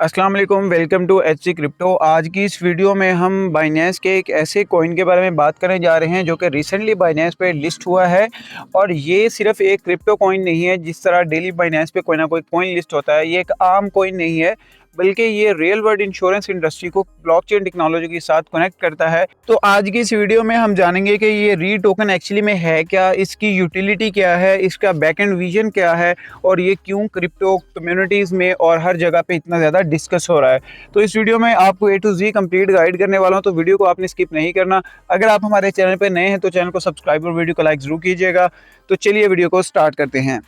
अस्सलाम वालेकुम, welcome to HC crypto. आज की इस वीडियो में हम बाइनेंस के एक ऐसे कॉइन के बारे में बात करने जा रहे हैं जो कि रिसेंटली बाइनेंस पे लिस्ट हुआ है। और ये सिर्फ एक क्रिप्टो कॉइन नहीं है। जिस तरह डेली बाइनेंस पे कोई ना कोई कॉइन लिस्ट होता है, ये एक आम कॉइन नहीं है, बल्कि ये रियल वर्ल्ड इंश्योरेंस इंडस्ट्री को ब्लॉकचेन टेक्नोलॉजी के साथ कनेक्ट करता है। तो आज की इस वीडियो में हम जानेंगे कि ये री टोकन एक्चुअली में है क्या, इसकी यूटिलिटी क्या है, इसका बैकएंड विजन क्या है और ये क्यों क्रिप्टो कम्युनिटीज़ में और हर जगह पे इतना ज़्यादा डिस्कस हो रहा है। तो इस वीडियो में आपको ए टू जी कंप्लीट गाइड करने वाला हूँ, तो वीडियो को आपने स्किप नहीं करना। अगर आप हमारे चैनल पर नए हैं तो चैनल को सब्सक्राइब और वीडियो को लाइक ज़रूर कीजिएगा। तो चलिए वीडियो को स्टार्ट करते हैं।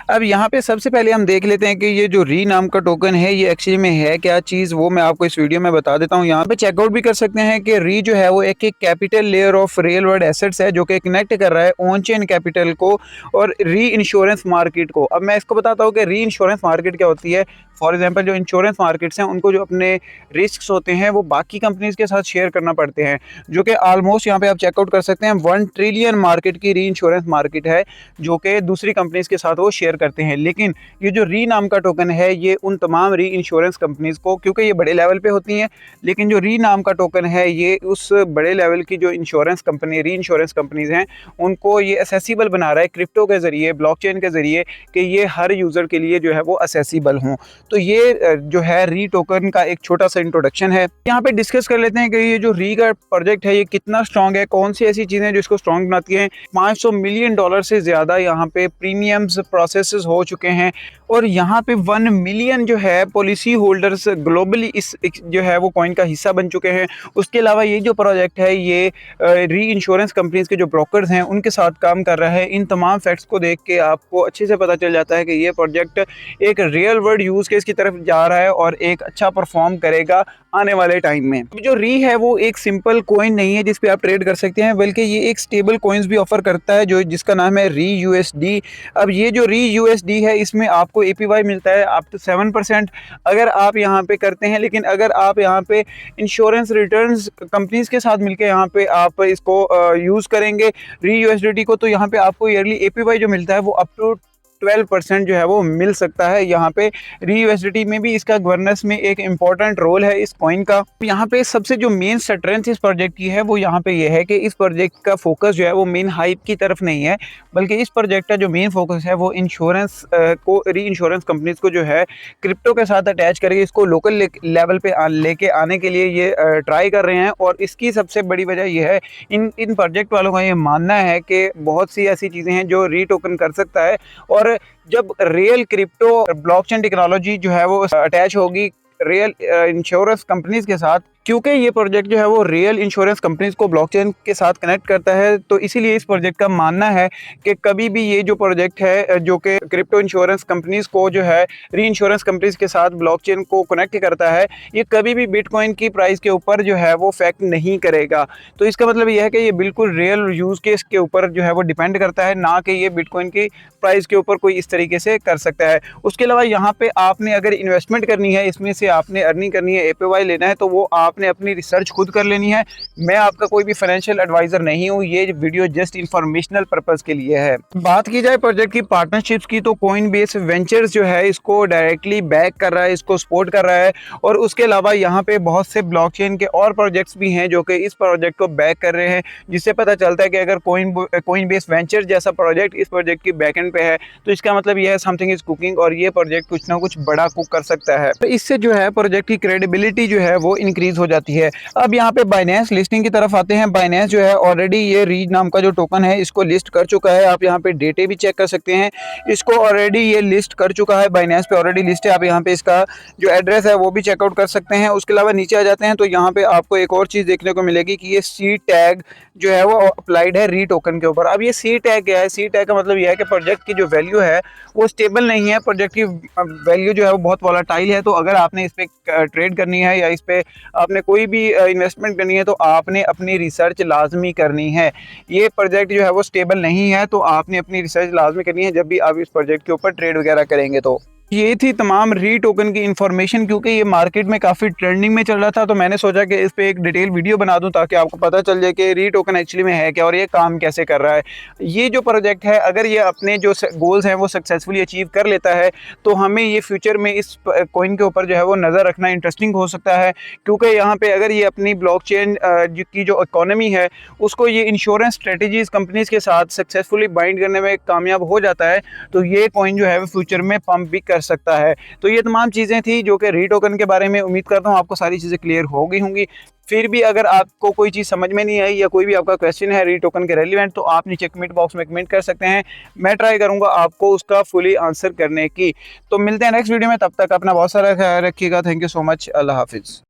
अब यहाँ पे सबसे पहले हम देख लेते हैं कि ये जो री नाम का टोकन है ये एक्चुअली में है क्या चीज़, वो मैं आपको इस वीडियो में बता देता हूँ। यहाँ पे चेकआउट भी कर सकते हैं कि री जो है वो एक capital layer of real world assets है जो कि कनेक्ट कर रहा है ऑन चेन कैपिटल को और री इंश्योरेंस मार्केट को। अब मैं इसको बताता हूँ कि री इंश्योरेंस मार्केट क्या होती है। फॉर एग्जाम्पल, जो इंश्योरेंस मार्केट्स हैं उनको जो अपने रिस्क होते हैं वो बाकी कंपनीज के साथ शेयर करना पड़ते हैं, जो कि ऑलमोस्ट यहाँ पे आप चेकआउट कर सकते हैं 1 ट्रिलियन मार्केट की री इंश्योरेंस मार्केट है जो कि दूसरी कंपनीज के साथ वो शेयर करते हैं। लेकिन ये जो री नाम का टोकन है ये उन तमाम री इंश्योरेंस कंपनीज को, क्योंकि ये बड़े लेवल पे होती हैं, लेकिन जो री नाम का टोकन है ये उस बड़े लेवल की जो इंश्योरेंस कंपनी री इंश्योरेंस कंपनीज हैं उनको ये असेसिबल बना रहा है क्रिप्टो के ज़रिए, ब्लॉकचेन के ज़रिए, कि ये हर यूज़र के लिए जो है वो असेसिबल हों। तो ये जो है री टोकन का एक छोटा सा इंट्रोडक्शन है। यहाँ पे डिस्कस कर लेते हैं कि ये जो री का प्रोजेक्ट है ये कितना स्ट्रॉन्ग है, कौन सी ऐसी चीज़ें जो इसको स्ट्रॉन्ग बनाती हैं। $500 मिलियन से ज़्यादा यहाँ पे प्रीमियम्स प्रोसेसेस हो चुके हैं और यहाँ पे 1 मिलियन जो है पॉलिसी होल्डर्स ग्लोबली इस जो है वो कॉइन का हिस्सा बन चुके हैं। उसके अलावा ये जो प्रोजेक्ट है ये री इंश्योरेंस कंपनीज के जो ब्रोकर्स हैं उनके साथ काम कर रहा है। इन तमाम फैक्ट्स को देख के आपको अच्छे से पता चल जाता है कि ये प्रोजेक्ट एक रियल वर्ल्ड यूज़ केस की तरफ जा रहा है और एक अच्छा परफॉर्म करेगा आने वाले टाइम में। जो री है वो एक सिंपल कॉइन नहीं है जिस पे आप ट्रेड कर सकते हैं, बल्कि ये एक स्टेबल कॉइन्स भी ऑफर करता है जो जिसका नाम है री यूएसडी। अब ये जो री यूएसडी है इसमें आपको एपीवाई मिलता है अप टू 7% अगर आप यहाँ पे करते हैं। लेकिन अगर आप यहाँ पे इंश्योरेंस रिटर्न्स कंपनीज के साथ मिलकर यहाँ पे आप इसको यूज़ करेंगे री यूएसडी को, तो यहाँ पे आपको ईयरली एपीवाई जो मिलता है वो अप टू 12% जो है वो मिल सकता है। यहाँ पे री यूएसडी में भी इसका गवर्नेंस में एक इम्पॉर्टेंट रोल है इस कॉइन का। यहाँ पे सबसे जो मेन स्ट्रेंथ इस प्रोजेक्ट की है वो यहाँ पे ये है कि इस प्रोजेक्ट का फोकस जो है वो मेन हाइप की तरफ नहीं है, बल्कि इस प्रोजेक्ट का जो मेन फोकस है वो इंश्योरेंस को री इंश्योरेंस कंपनीज को जो है क्रिप्टो के साथ अटैच करके इसको लोकल लेवल पे लेके आने के लिए ये ट्राई कर रहे हैं। और इसकी सबसे बड़ी वजह यह है, इन प्रोजेक्ट वालों का ये मानना है कि बहुत सी ऐसी चीज़ें हैं जो री टोकन कर सकता है और जब रियल क्रिप्टो ब्लॉकचेन टेक्नोलॉजी जो है वो अटैच होगी रियल इंश्योरेंस कंपनीज के साथ, क्योंकि ये प्रोजेक्ट जो है वो रियल इंश्योरेंस कंपनीज को ब्लॉकचेन के साथ कनेक्ट करता है, तो इसीलिए इस प्रोजेक्ट का मानना है कि कभी भी ये जो प्रोजेक्ट है जो कि क्रिप्टो इंश्योरेंस कंपनीज को जो है री इंश्योरेंस कंपनीज के साथ ब्लॉकचेन को कनेक्ट करता है, ये कभी भी बिटकॉइन की प्राइस के ऊपर जो है वो फैक्ट नहीं करेगा। तो इसका मतलब यह है कि ये बिल्कुल रियल यूज़ केस के ऊपर जो है वो डिपेंड करता है, ना कि ये बिटकॉइन की प्राइस के ऊपर कोई इस तरीके से कर सकता है। उसके अलावा यहाँ पे आपने अगर इन्वेस्टमेंट करनी है, इसमें से आपने अर्निंग करनी है, एपीवाई लेना है, तो वो आपने अपनी रिसर्च खुद कर लेनी है। मैं आपका कोई भी फाइनेंशियल एडवाइजर नहीं हूँ, ये वीडियो जस्ट इंफॉर्मेशनल पर्पस के लिए है। बात की जाए प्रोजेक्ट की पार्टनरशिप्स की, तो कॉइनबेस वेंचर्स जो है इसको डायरेक्टली बैक कर रहा है, इसको सपोर्ट कर रहा है। और उसके अलावा यहाँ पे बहुत से ब्लॉकचेन के और प्रोजेक्ट्स भी हैं जो कि इस प्रोजेक्ट को बैक कर रहे हैं, जिससे पता चलता है कि अगर कॉइनबेस वेंचर जैसा प्रोजेक्ट इस प्रोजेक्ट की बैक एंड पे है तो इसका मतलब यह है समथिंग इज कुकिंग और ये प्रोजेक्ट कुछ ना कुछ बड़ा कुक कर सकता है। तो इससे जो है प्रोजेक्ट की क्रेडिबिलिटी जो है वो इंक्रीज हो जाती है। अब यहाँ पे बाइनेंस लिस्टिंग की तरफ आते हैं। बाइनेंस जो है ऑलरेडी ये रीज नाम का जो टोकन है इसको लिस्ट कर चुका है। आप यहाँ पे डेटे भी चेक कर सकते हैं, इसको ऑलरेडी ये लिस्ट कर चुका है, बाइनेंस पे ऑलरेडी लिस्ट है। आप यहाँ पे इसका जो एड्रेस है वो भी चेकआउट कर सकते हैं। उसके अलावा नीचे आ जाते हैं तो यहाँ पे आपको एक और चीज़ देखने को मिलेगी कि ये सी टैग जो है वो अप्लाइड है री टोकन के ऊपर। अब ये सी टैग क्या है? सी टैग का मतलब यह है कि प्रोजेक्ट की जो वैल्यू है वो स्टेबल नहीं है, प्रोजेक्ट की वैल्यू जो है वो बहुत वॉलेटाइल है। तो अगर आपने इस पे ट्रेड करनी है या इस पे आपने कोई भी इन्वेस्टमेंट करनी है तो आपने अपनी रिसर्च लाजमी करनी है। ये प्रोजेक्ट जो है वो स्टेबल नहीं है, तो आपने अपनी रिसर्च लाजमी करनी है जब भी आप इस प्रोजेक्ट के ऊपर ट्रेड वगैरह करेंगे। तो ये थी तमाम री टोकन की इन्फॉर्मेशन, क्योंकि ये मार्केट में काफ़ी ट्रेंडिंग में चल रहा था, तो मैंने सोचा कि इस पे एक डिटेल वीडियो बना दूं ताकि आपको पता चल जाए कि री टोकन एक्चुअली में है क्या और ये काम कैसे कर रहा है। ये जो प्रोजेक्ट है, अगर ये अपने जो गोल्स हैं वो सक्सेसफुली अचीव कर लेता है, तो हमें ये फ्यूचर में इस कॉइन के ऊपर जो है वो नज़र रखना इंटरेस्टिंग हो सकता है। क्योंकि यहाँ पे अगर ये अपनी ब्लॉकचेन की जो इकोनॉमी है उसको ये इंश्योरेंस स्ट्रेटजीज कंपनीज के साथ सक्सेसफुली बाइंड करने में कामयाब हो जाता है, तो ये कॉइन जो है वो फ्यूचर में पंप भी कर सकता है। तो ये तमाम चीज़ें थी जो कि री टोकन के बारे में, उम्मीद करता हूँ आपको सारी चीज़ें क्लियर हो गई होंगी। फिर भी अगर आपको कोई चीज़ समझ में नहीं आई या कोई भी आपका क्वेश्चन है री टोकन के रेलिवेंट, तो आप नीचे कमेंट बॉक्स में कमेंट कर सकते हैं। मैं ट्राई करूँगा आपको उसका फुली आंसर करने की। तो मिलते हैं नेक्स्ट वीडियो में, तब तक अपना बहुत सारा ख्याल रखिएगा। Thank you so much. अल्लाह हाफिज़।